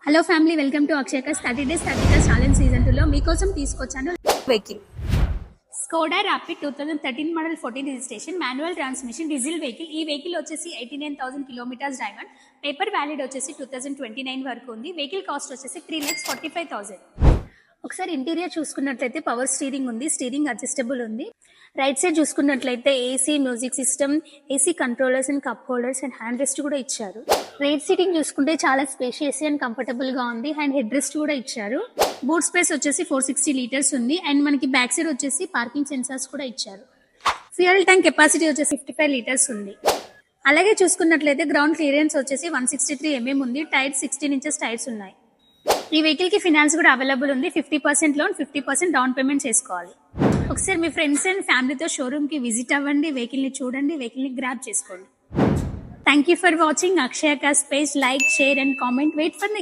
Hello family, welcome to అక్షయకస్ 30 days 30 days challenge season 2లో మీకోసం తీసుకొచ్చాను vehicle. Skoda Rapid 2013 model 14 registration manual transmission diesel vehicle. ఈ vehicle వచ్చేసి 89,000 కిలోమీటర్స్ డ్రైవన్. పేపర్ వ్యాలిడ్ వచ్చేసి 2029 వరకు ఉంది. వెహికల్ కాస్ట్ వచ్చేసి 3,45,000. ఒకసారి ఇంటీరియర్ చూసుకున్నట్లయితే పవర్ స్టీరింగ్ ఉంది, స్టీరింగ్ అడ్జస్టబుల్ ఉంది. రైట్ సైడ్ చూసుకున్నట్లయితే AC, music system, AC controllers and cup holders and hand rest కూడా ఇచ్చారు. రేట్ సీటింగ్ చూసుకుంటే చాలా స్పేషియస్ అండ్ కంఫర్టబుల్ గా ఉంది. అండ్ హెడ్ రెస్ట్ కూడా ఇచ్చారు. బూట్ స్పేస్ వచ్చేసి 460 లీటర్స్ ఉంది. అండ్ మనకి బ్యాక్ సైడ్ వచ్చేసి పార్కింగ్ సెన్సార్స్ కూడా ఇచ్చారు. ఫ్యూయల్ ట్యాంక్ కెపాసిటీ వచ్చేసి 55 లీటర్స్ ఉంది. అలాగే చూసుకున్నట్లయితే గ్రౌండ్ క్లియరెన్స్ వచ్చేసి 163 mm ఉంది. టైర్స్ 16 ఇంచెస్ టైర్స్ ఉన్నాయి. ఈ వెహికల్ కి ఫినాన్స్ కూడా అవైలబుల్ ఉంది. 50% లోన్, 50% డౌన్ పేమెంట్ చేసుకోవాలి. ఒకసారి మీ ఫ్రెండ్స్ అండ్ ఫ్యామిలీతో షోరూమ్ కి విజిట్ అవ్వండి, వెహికల్ ని చూడండి, వెహికల్ ని గ్రాబ్ చేసుకోండి. థ్యాంక్ యూ ఫర్ వాచింగ్ అక్షయకస్ page. Like, share and comment. Wait for